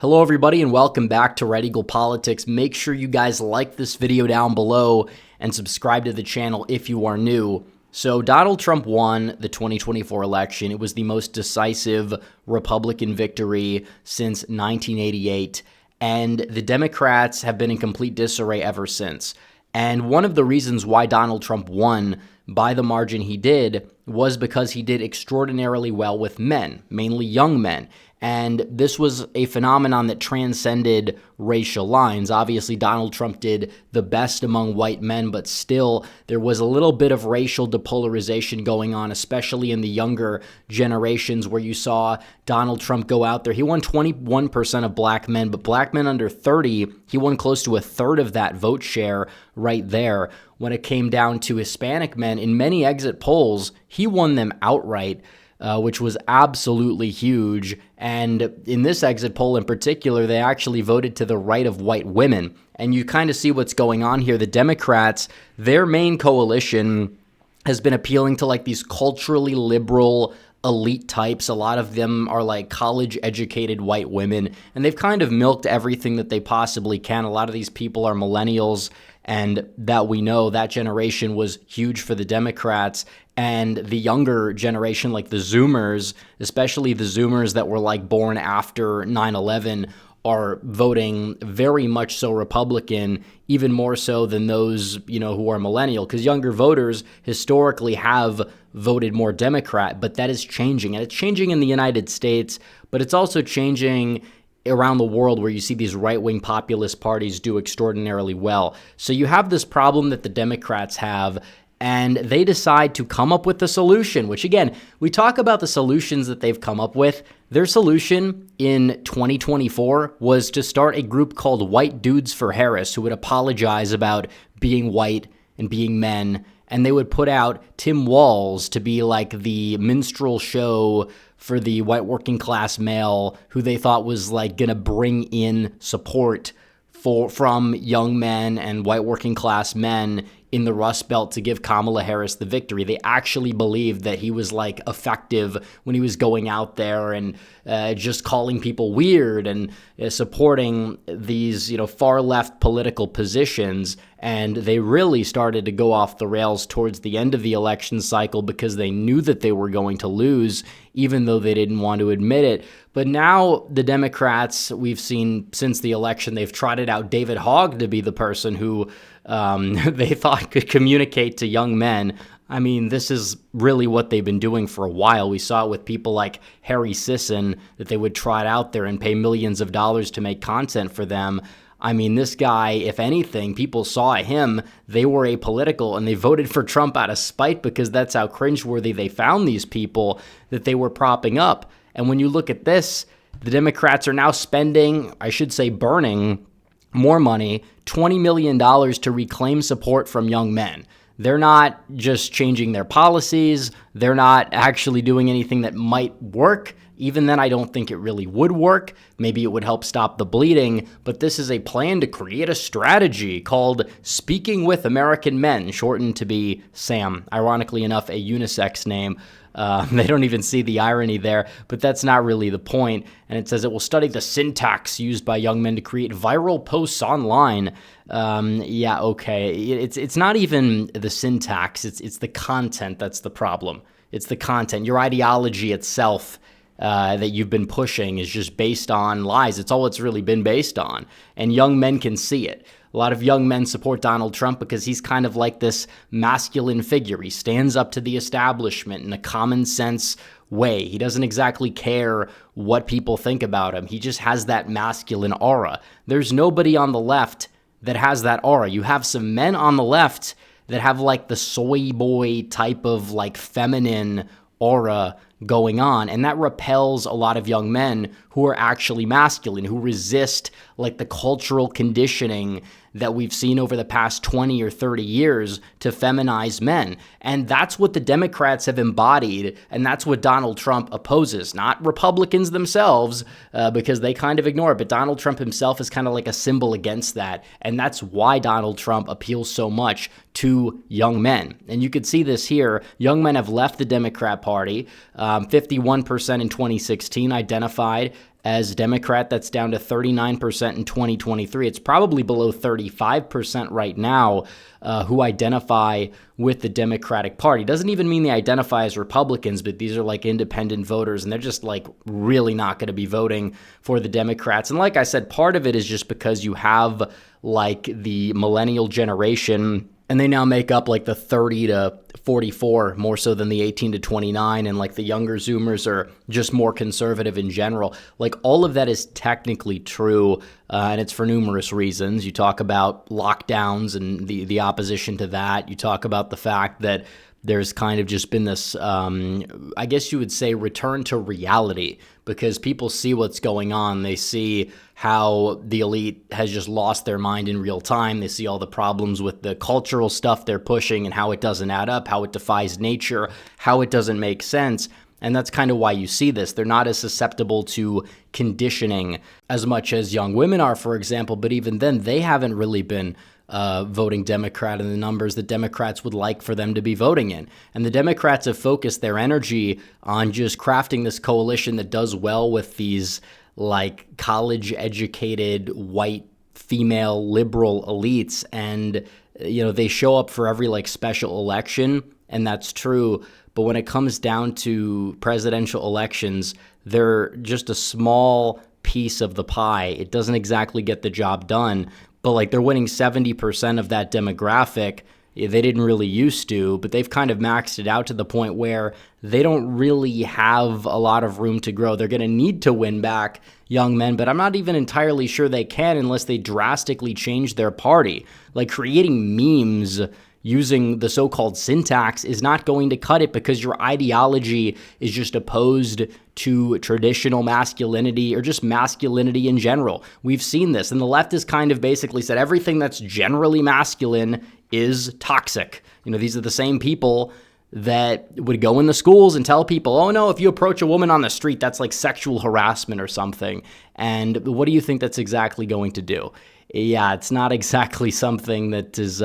Hello everybody and welcome back to Red Eagle Politics. Make sure you guys like this video down below and subscribe to the channel if you are new. So Donald Trump won the 2024 election. It was the most decisive Republican victory since 1988, and the Democrats have been in complete disarray ever since. And one of the reasons why Donald Trump won by the margin he did was because he did extraordinarily well with men, mainly young men. And this was a phenomenon that transcended racial lines. Obviously, Donald Trump did the best among white men, but still there was a little bit of racial depolarization going on, especially in the younger generations where you saw Donald Trump go out there. He won 21% of black men, but black men under 30, he won close to a third of that vote share right there. When it came down to Hispanic men, in many exit polls, he won them outright. Which was absolutely huge. And in this exit poll in particular, they actually voted to the right of white women. And you kind of see what's going on here. The Democrats, their main coalition has been appealing to like these culturally liberal elite types. A lot of them are like college-educated white women, and they've kind of milked everything that they possibly can. A lot of these people are millennials, and that we know that generation was huge for the Democrats. And the younger generation, like the Zoomers, especially the Zoomers that were like born after 9/11, are voting very much so Republican, even more so than those, who are millennial, because younger voters historically have voted more Democrat, but that is changing. And it's changing in the United States, but it's also changing around the world where you see these right-wing populist parties do extraordinarily well. So you have this problem that the Democrats have, and they decide to come up with a solution, which again, we talk about the solutions that they've come up with. Their solution in 2024 was to start a group called White Dudes for Harris, who would apologize about being white and being men. And they would put out Tim Walz to be like the minstrel show for the white working class male who they thought was like going to bring in support from young men and white working class men in the Rust Belt to give Kamala Harris the victory. They actually believed that he was like effective when he was going out there and just calling people weird and supporting these, far left political positions. And they really started to go off the rails towards the end of the election cycle because they knew that they were going to lose, even though they didn't want to admit it. But now the Democrats, we've seen since the election, they've trotted out David Hogg to be the person who they thought could communicate to young men. I mean, this is really what they've been doing for a while. We saw it with people like Harry Sisson, that they would trot out there and pay millions of dollars to make content for them. I mean, this guy, if anything, people saw him, they were apolitical, and they voted for Trump out of spite because that's how cringeworthy they found these people that they were propping up. And when you look at this, the Democrats are now spending, I should say burning, more money, $20 million to reclaim support from young men. They're not just changing their policies. They're not actually doing anything that might work. Even then, I don't think it really would work. Maybe it would help stop the bleeding, but this is a plan to create a strategy called Speaking with American Men, shortened to be SAM. Ironically enough, a unisex name. They don't even see the irony there, but that's not really the point. And it says it will study the syntax used by young men to create viral posts online. Yeah, okay. It's not even the syntax. It's the content that's the problem. It's the content. Your ideology itself that you've been pushing is just based on lies. It's all it's really been based on. And young men can see it. A lot of young men support Donald Trump because he's kind of like this masculine figure. He stands up to the establishment in a common sense way. He doesn't exactly care what people think about him. He just has that masculine aura. There's nobody on the left that has that aura. You have some men on the left that have like the soy boy type of like feminine aura going on, and that repels a lot of young men who are actually masculine, who resist like the cultural conditioning that we've seen over the past 20 or 30 years to feminize men. And that's what the Democrats have embodied, and that's what Donald Trump opposes, not Republicans themselves, because they kind of ignore it, but Donald Trump himself is kind of like a symbol against that, and that's why Donald Trump appeals so much to young men. And you could see this here. Young men have left the Democrat Party. 51% in 2016 identified As Democrat, that's down to 39% in 2023. It's probably below 35% right now who identify with the Democratic Party. Doesn't even mean they identify as Republicans, but these are like independent voters, and they're just like really not going to be voting for the Democrats. And like I said, part of it is just because you have like the millennial generation, and they now make up like the 30 to 44 more so than the 18 to 29. And like the younger Zoomers are just more conservative in general. Like all of that is technically true. And it's for numerous reasons. You talk about lockdowns and the opposition to that. You talk about the fact that there's kind of just been this, I guess you would say, return to reality, because people see what's going on. They see how the elite has just lost their mind in real time. They see all the problems with the cultural stuff they're pushing and how it doesn't add up, how it defies nature, how it doesn't make sense. And that's kind of why you see this. They're not as susceptible to conditioning as much as young women are, for example. But even then, they haven't really been voting Democrat in the numbers that Democrats would like for them to be voting in. And the Democrats have focused their energy on just crafting this coalition that does well with these like college-educated white female liberal elites. And, you know, they show up for every like special election, and that's true. But when it comes down to presidential elections, they're just a small piece of the pie. It doesn't exactly get the job done. But like they're winning 70% of that demographic. They didn't really used to, but they've kind of maxed it out to the point where they don't really have a lot of room to grow. They're going to need to win back young men, but I'm not even entirely sure they can unless they drastically change their party. Like creating memes using the so-called syntax is not going to cut it, because your ideology is just opposed to traditional masculinity or just masculinity in general. We've seen this, and the left has kind of basically said everything that's generally masculine is toxic. You know, these are the same people that would go in the schools and tell people, oh no, if you approach a woman on the street, that's like sexual harassment or something. And what do you think that's exactly going to do? Yeah, it's not exactly something that is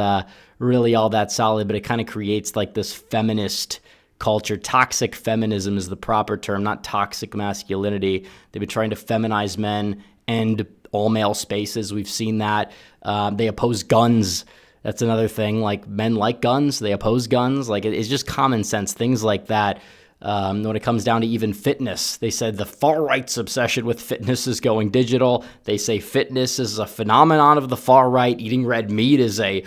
really all that solid, but it kind of creates like this feminist culture. Toxic feminism is the proper term, not toxic masculinity. They've been trying to feminize men and all male spaces. We've seen that. They oppose guns. That's another thing. Like men like guns, they oppose guns. Like it's just common sense, things like that. When it comes down to even fitness, they said the far right's obsession with fitness is going digital. They say fitness is a phenomenon of the far right. Eating red meat is a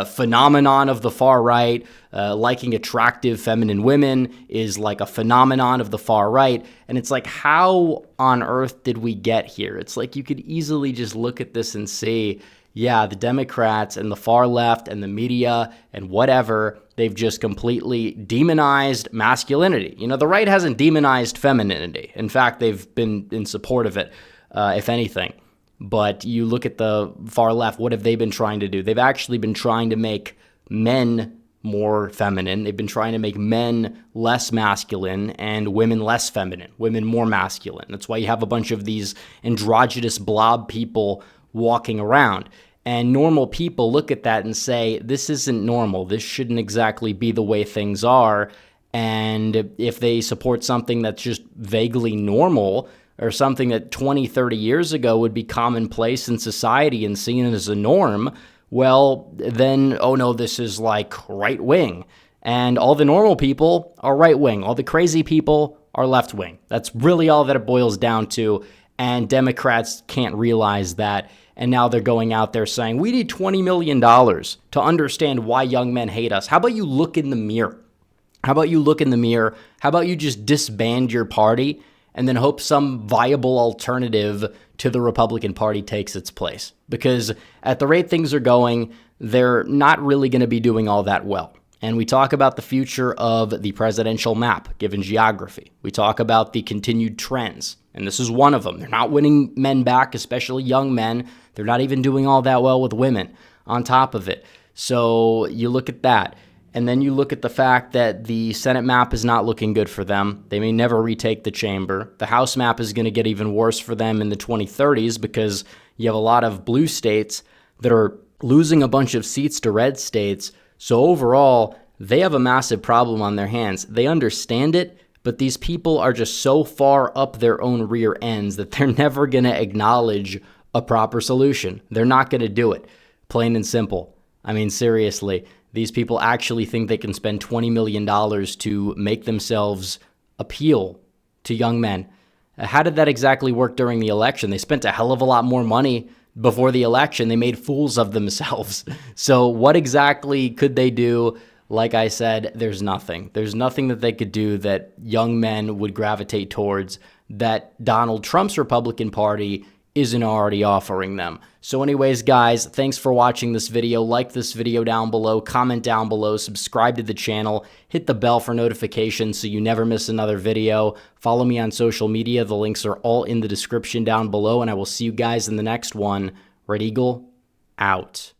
phenomenon of the far right. Liking attractive feminine women is like a phenomenon of the far right. And it's like, how on earth did we get here? It's like you could easily just look at this and see, yeah, the Democrats and the far left and the media and whatever, they've just completely demonized masculinity. You know, the right hasn't demonized femininity. In fact, they've been in support of it, if anything. But you look at the far left, what have they been trying to do? They've actually been trying to make men more feminine. They've been trying to make men less masculine and women less feminine, women more masculine. That's why you have a bunch of these androgynous blob people walking around. And normal people look at that and say, this isn't normal. This shouldn't exactly be the way things are. And if they support something that's just vaguely normal or something that 20, 30 years ago would be commonplace in society and seen as a norm, well, then, oh no, this is like right wing. And all the normal people are right wing. All the crazy people are left wing. That's really all that it boils down to. And Democrats can't realize that. And now they're going out there saying, we need $20 million to understand why young men hate us. How about you look in the mirror? How about you look in the mirror? How about you just disband your party and then hope some viable alternative to the Republican Party takes its place? Because at the rate things are going, they're not really going to be doing all that well. And we talk about the future of the presidential map, given geography. We talk about the continued trends, and this is one of them. They're not winning men back, especially young men. They're not even doing all that well with women on top of it. So you look at that, and then you look at the fact that the Senate map is not looking good for them. They may never retake the chamber. The House map is going to get even worse for them in the 2030s because you have a lot of blue states that are losing a bunch of seats to red states. So overall, they have a massive problem on their hands. They understand it, but these people are just so far up their own rear ends that they're never going to acknowledge a proper solution. They're not going to do it, plain and simple. I mean, seriously, these people actually think they can spend $20 million to make themselves appeal to young men. How did that exactly work during the election? They spent a hell of a lot more money before the election. They made fools of themselves. So what exactly could they do? Like I said, there's nothing. There's nothing that they could do that young men would gravitate towards that Donald Trump's Republican Party isn't already offering them. So anyways, guys, thanks for watching this video. Like this video down below, comment down below, subscribe to the channel, hit the bell for notifications so you never miss another video. Follow me on social media. The links are all in the description down below, and I will see you guys in the next one. Red Eagle, out.